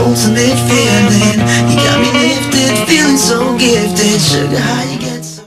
Ultimate feeling, you got me lifted, feeling so gifted. Sugar, how you get so.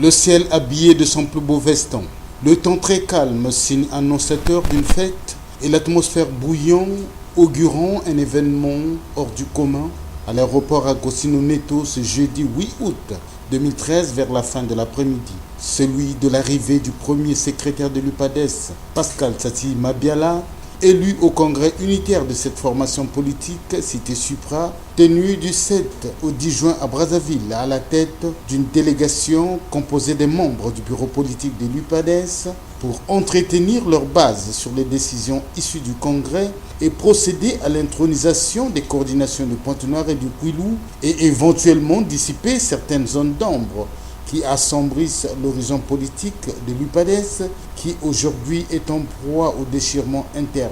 Le ciel habillé de son plus beau veston, le temps très calme, signe annonciateur d'une fête, et l'atmosphère bouillante, augurant un événement hors du commun, à l'aéroport Agostino Neto ce jeudi 8 août 2013 vers la fin de l'après-midi. Celui de l'arrivée du premier secrétaire de l'UPADES, Pascal Tsati Mabiala, élu au congrès unitaire de cette formation politique, cité Supra, tenu du 7 au 10 juin à Brazzaville, à la tête d'une délégation composée des membres du bureau politique de l'UPADES pour entretenir leur base sur les décisions issues du congrès et procéder à l'intronisation des coordinations de Pointe-Noire et du Kouilou et éventuellement dissiper certaines zones d'ombre qui assombrissent l'horizon politique de l'UPADES qui aujourd'hui est en proie au déchirement interne.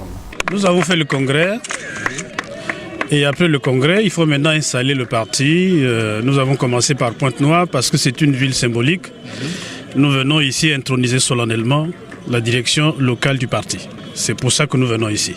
Nous avons fait le congrès et après le congrès, il faut maintenant installer le parti. Nous avons commencé par Pointe-Noire parce que c'est une ville symbolique. Nous venons ici introniser solennellement la direction locale du parti. C'est pour ça que nous venons ici.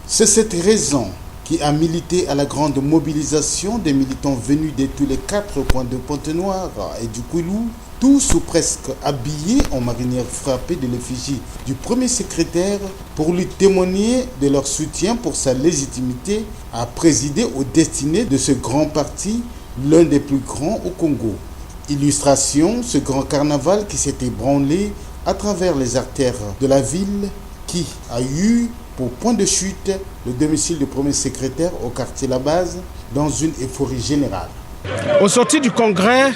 C'est cette raison qui a milité à la grande mobilisation des militants venus de tous les 4 coins de Pointe-Noire et du Kouilou, tous ou presque habillés en marinière frappée de l'effigie du premier secrétaire pour lui témoigner de leur soutien pour sa légitimité à présider aux destinées de ce grand parti, l'un des plus grands au Congo. Illustration, ce grand carnaval qui s'est ébranlé à travers les artères de la ville qui a eu pour point de chute le domicile du premier secrétaire au quartier La Base dans une euphorie générale. Au sorti du congrès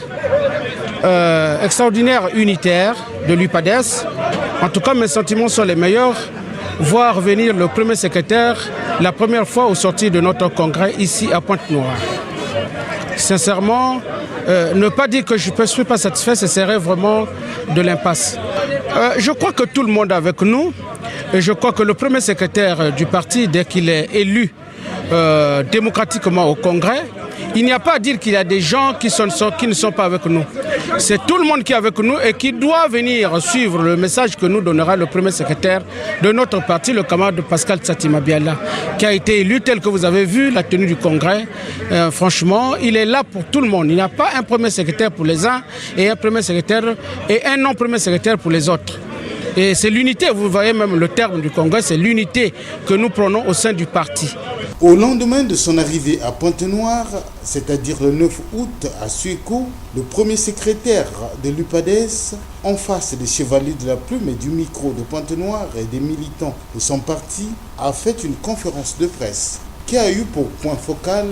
extraordinaire unitaire de l'UPADES, en tout cas mes sentiments sont les meilleurs. Voir venir le premier secrétaire la première fois au sorti de notre congrès ici à Pointe-Noire. Sincèrement, ne pas dire que je ne suis pas satisfait, ce serait vraiment de l'impasse. Je crois que tout le monde est avec nous. Et je crois que le premier secrétaire du parti, dès qu'il est élu démocratiquement au Congrès, il n'y a pas à dire qu'il y a des gens qui ne sont pas avec nous. C'est tout le monde qui est avec nous et qui doit venir suivre le message que nous donnera le premier secrétaire de notre parti, le camarade Pascal Tsati Mabiala, qui a été élu tel que vous avez vu la tenue du Congrès. Franchement, il est là pour tout le monde. Il n'y a pas un premier secrétaire pour les uns et un premier secrétaire et un non-premier secrétaire pour les autres. Et c'est l'unité, vous voyez même le terme du Congrès, c'est l'unité que nous prenons au sein du parti. Au lendemain de son arrivée à Pointe-Noire, c'est-à-dire le 9 août à Suéco, le premier secrétaire de l'UPADES, en face des chevaliers de la plume et du micro de Pointe-Noire et des militants de son parti, a fait une conférence de presse qui a eu pour point focal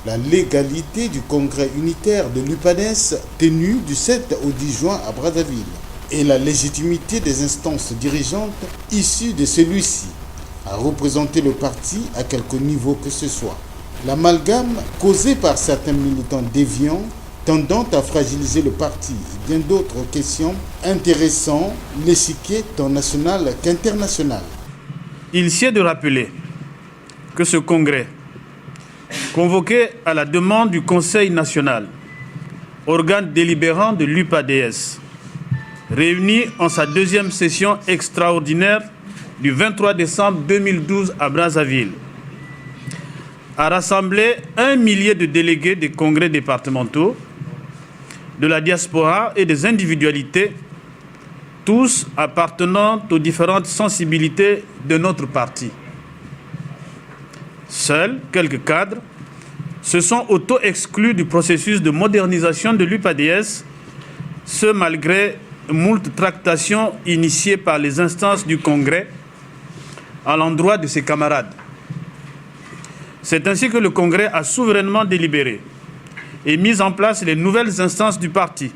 la légalité du congrès unitaire de l'UPADES tenu du 7 au 10 juin à Brazzaville et la légitimité des instances dirigeantes issues de celui-ci à représenter le parti à quelque niveau que ce soit. L'amalgame causé par certains militants déviants tendant à fragiliser le parti et bien d'autres questions intéressant l'échiquier tant national qu'international. Il sied de rappeler que ce congrès, convoqué à la demande du Conseil national, organe délibérant de l'UPADES, réuni en sa deuxième session extraordinaire du 23 décembre 2012 à Brazzaville, a rassemblé 1 millier de délégués des congrès départementaux, de la diaspora et des individualités, tous appartenant aux différentes sensibilités de notre parti. Seuls quelques cadres se sont auto-exclus du processus de modernisation de l'UPADES, ce malgré moult tractations initiées par les instances du Congrès à l'endroit de ses camarades. C'est ainsi que le Congrès a souverainement délibéré et mis en place les nouvelles instances du parti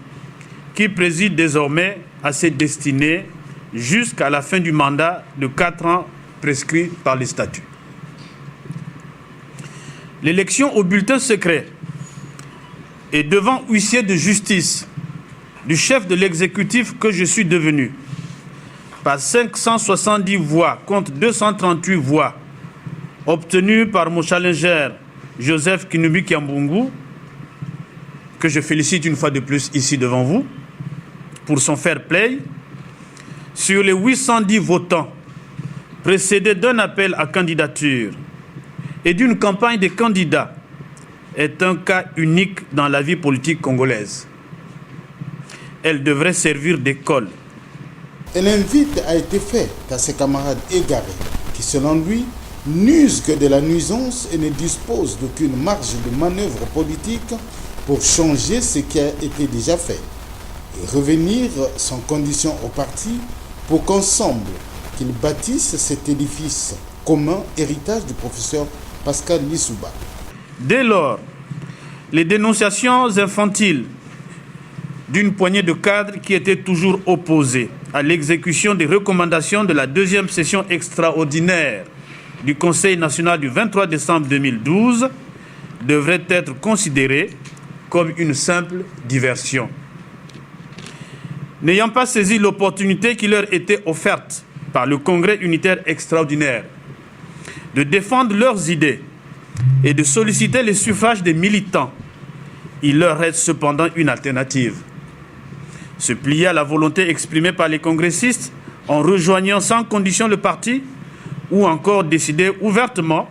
qui président désormais à ses destinées jusqu'à la fin du mandat de 4 ans prescrit par les statuts. L'élection au bulletin secret et devant huissier de justice du chef de l'exécutif que je suis devenu, par 570 voix contre 238 voix obtenues par mon challenger Joseph Kinubi Kiambungu, que je félicite une fois de plus ici devant vous, pour son fair play, sur les 810 votants, précédés d'un appel à candidature et d'une campagne des candidats, est un cas unique dans la vie politique congolaise. Elle devrait servir d'école. Un invite a été fait à ses camarades égarés, qui selon lui n'usent que de la nuisance et ne disposent d'aucune marge de manœuvre politique pour changer ce qui a été déjà fait et revenir sans condition au parti pour qu'ensemble, qu'ils bâtissent cet édifice commun, héritage du professeur Pascal Lissouba. Dès lors, les dénonciations infantiles d'une poignée de cadres qui étaient toujours opposés à l'exécution des recommandations de la deuxième session extraordinaire du Conseil national du 23 décembre 2012 devraient être considérées comme une simple diversion. N'ayant pas saisi l'opportunité qui leur était offerte par le Congrès unitaire extraordinaire de défendre leurs idées et de solliciter les suffrages des militants, il leur reste cependant une alternative. Se plier à la volonté exprimée par les congressistes en rejoignant sans condition le parti ou encore décider ouvertement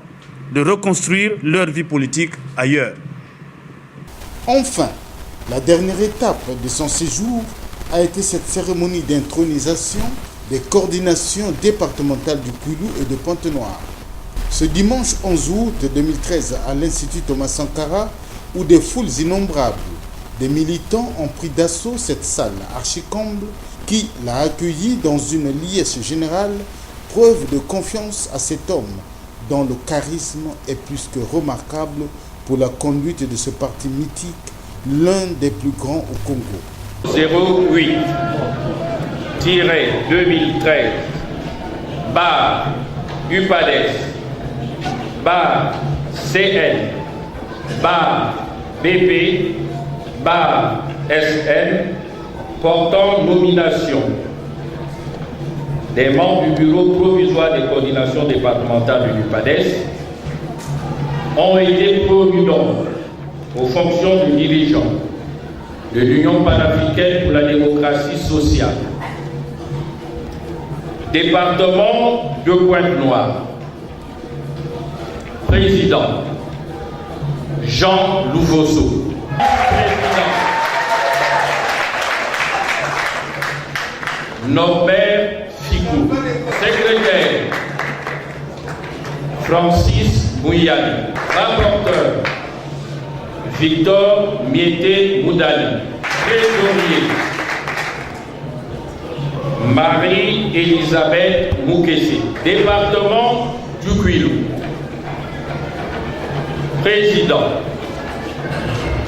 de reconstruire leur vie politique ailleurs. Enfin, la dernière étape de son séjour a été cette cérémonie d'intronisation des coordinations départementales du Kwilu et de Pointe-Noire. Ce dimanche 11 août 2013 à l'Institut Thomas Sankara, où des foules innombrables des militants ont pris d'assaut cette salle archi-comble qui l'a accueilli dans une liesse générale, preuve de confiance à cet homme dont le charisme est plus que remarquable pour la conduite de ce parti mythique, l'un des plus grands au Congo. 08-2013 bar UPADES bar CN bar BP bar SN portant nomination des membres du bureau provisoire des coordinations départementales de l'UPADES ont été promus donc aux fonctions de dirigeant de l'Union panafricaine pour la démocratie sociale. Département de Pointe-Noire. Président Jean Louvoso. Président Norbert Ficou. Secrétaire Francis Mouyali. Rapporteur Victor Miete Moudali. Trésorier Marie-Elisabeth Moukessi. Département du Kwilu. Président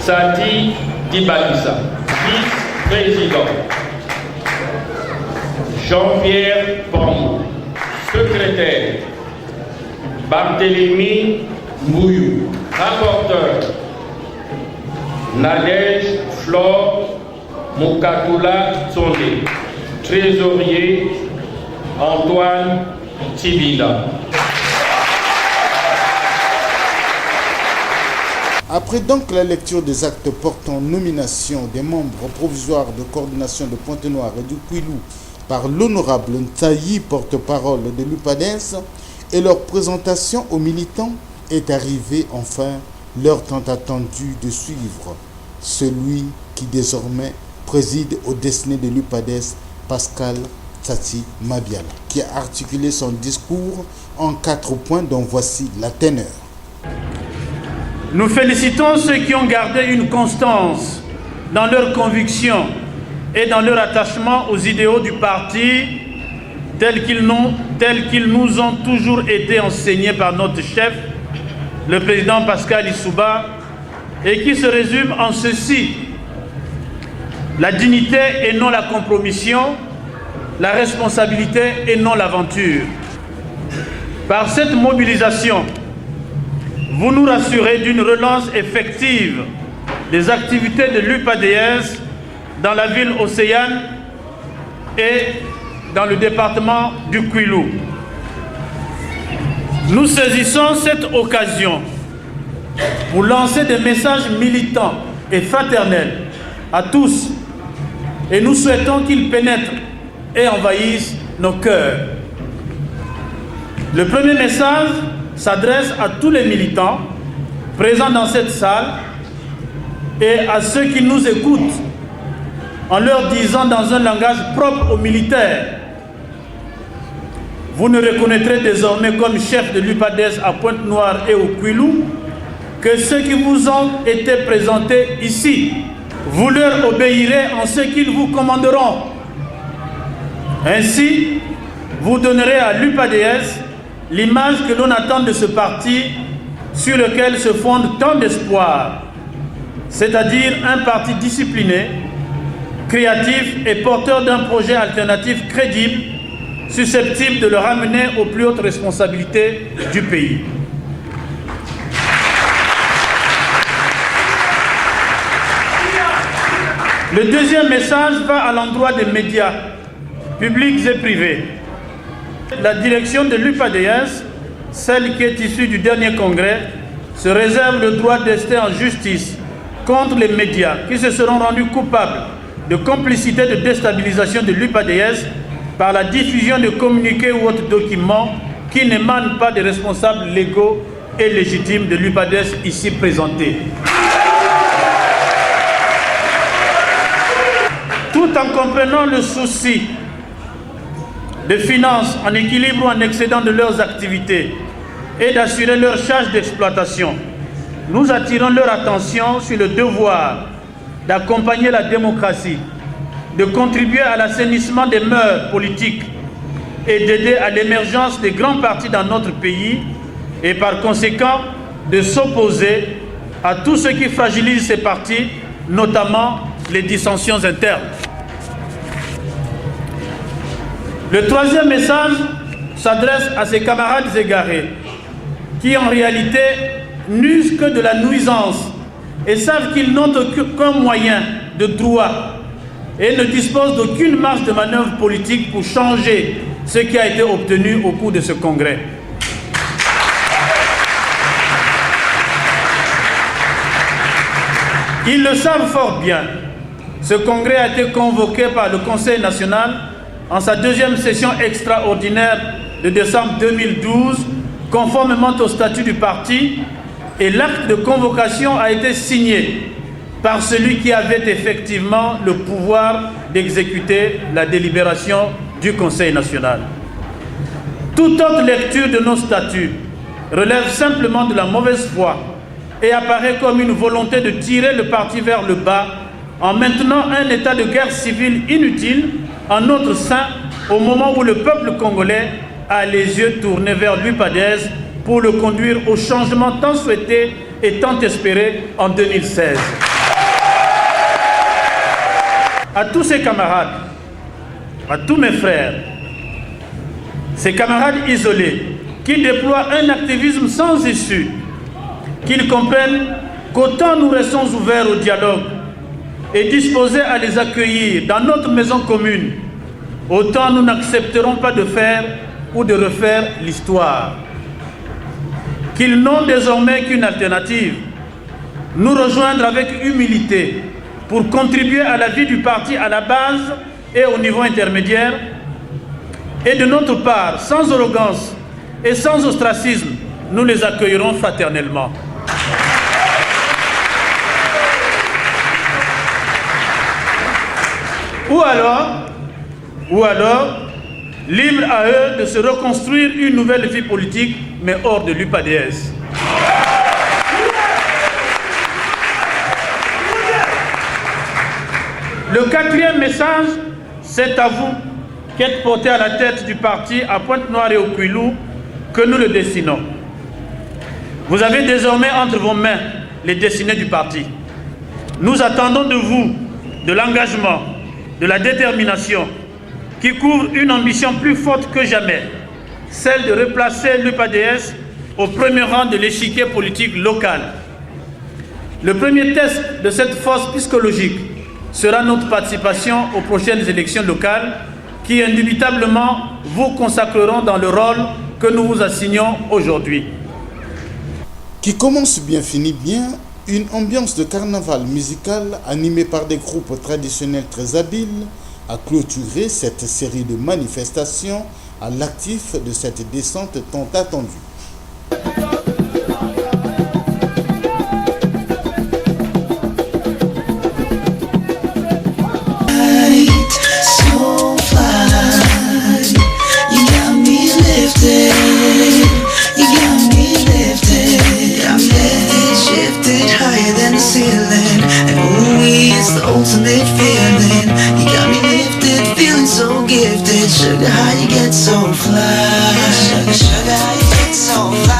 Sati Dibakissa. Vice-président Jean-Pierre Pambou. Secrétaire Barthélémy Mouyou. Rapporteur Nadège Flore Moukatoula Tsondé. Trésorier Antoine Tibida. Après donc la lecture des actes portant nomination des membres provisoires de coordination de Pointe-Noire et du Kwilu par l'honorable Ntayi, porte-parole de l'UPADES, et leur présentation aux militants, est arrivé enfin l'heure tant attendue de suivre celui qui désormais préside aux destinées de l'UPADES, Pascal Tsatsi Mabiala, qui a articulé son discours en 4 points dont voici la teneur. Nous félicitons ceux qui ont gardé une constance dans leurs convictions et dans leur attachement aux idéaux du parti tels qu'ils nous ont toujours été enseignés par notre chef, le président Pascal Lissouba, et qui se résume en ceci: la dignité et non la compromission, la responsabilité et non l'aventure. Par cette mobilisation, vous nous rassurez d'une relance effective des activités de l'UPADS dans la ville océane et dans le département du Kwilu. Nous saisissons cette occasion pour lancer des messages militants et fraternels à tous, et nous souhaitons qu'ils pénètrent et envahissent nos cœurs. Le premier message s'adresse à tous les militants présents dans cette salle et à ceux qui nous écoutent, en leur disant dans un langage propre aux militaires: vous ne reconnaîtrez désormais comme chef de l'UPADS à Pointe-Noire et au Kwilu que ceux qui vous ont été présentés ici. Vous leur obéirez en ce qu'ils vous commanderont. Ainsi, vous donnerez à l'UPADS l'image que l'on attend de ce parti sur lequel se fonde tant d'espoir, c'est-à-dire un parti discipliné, créatif et porteur d'un projet alternatif crédible, susceptible de le ramener aux plus hautes responsabilités du pays. Le deuxième message va à l'endroit des médias, publics et privés. La direction de l'UPADS, celle qui est issue du dernier congrès, se réserve le droit d'ester en justice contre les médias qui se seront rendus coupables de complicité de déstabilisation de l'UPADS par la diffusion de communiqués ou autres documents qui n'émanent pas des responsables légaux et légitimes de l'UPADS ici présentés. Tout en comprenant le souci de finances en équilibre ou en excédent de leurs activités et d'assurer leur charge d'exploitation, nous attirons leur attention sur le devoir d'accompagner la démocratie, de contribuer à l'assainissement des mœurs politiques et d'aider à l'émergence des grands partis dans notre pays et par conséquent de s'opposer à tout ce qui fragilise ces partis, notamment les dissensions internes. Le troisième message s'adresse à ses camarades égarés qui en réalité n'usent que de la nuisance et savent qu'ils n'ont aucun moyen de droit et ne disposent d'aucune marge de manœuvre politique pour changer ce qui a été obtenu au cours de ce congrès. Ils le savent fort bien. Ce congrès a été convoqué par le Conseil national en sa deuxième session extraordinaire de décembre 2012, conformément au statut du parti, et l'acte de convocation a été signé par celui qui avait effectivement le pouvoir d'exécuter la délibération du Conseil national. Toute autre lecture de nos statuts relève simplement de la mauvaise foi et apparaît comme une volonté de tirer le parti vers le bas en maintenant un état de guerre civile inutile en notre sein au moment où le peuple congolais a les yeux tournés vers l'UPADS pour le conduire au changement tant souhaité et tant espéré en 2016. À tous ces camarades, à tous mes frères, ces camarades isolés qui déploient un activisme sans issue, qu'ils comprennent qu'autant nous restons ouverts au dialogue et disposés à les accueillir dans notre maison commune, autant nous n'accepterons pas de faire ou de refaire l'histoire. Qu'ils n'ont désormais qu'une alternative, nous rejoindre avec humilité pour contribuer à la vie du parti à la base et au niveau intermédiaire, et de notre part, sans arrogance et sans ostracisme, nous les accueillerons fraternellement. Ou alors, libre à eux de se reconstruire une nouvelle vie politique, mais hors de l'UPADS. Le quatrième message, c'est à vous qui êtes portés à la tête du parti à Pointe-Noire et au Kouilou que nous le destinons. Vous avez désormais entre vos mains les destinées du parti. Nous attendons de vous de l'engagement, de la détermination qui couvre une ambition plus forte que jamais, celle de replacer l'UPADS au premier rang de l'échiquier politique local. Le premier test de cette force psychologique sera notre participation aux prochaines élections locales qui indubitablement vous consacreront dans le rôle que nous vous assignons aujourd'hui. Qui commence bien finit bien, une ambiance de carnaval musical animée par des groupes traditionnels très habiles a clôturé cette série de manifestations à l'actif de cette descente tant attendue. Ultimate feeling, you got me lifted, feeling so gifted. Sugar, how you get so fly? Sugar, how you get so fly?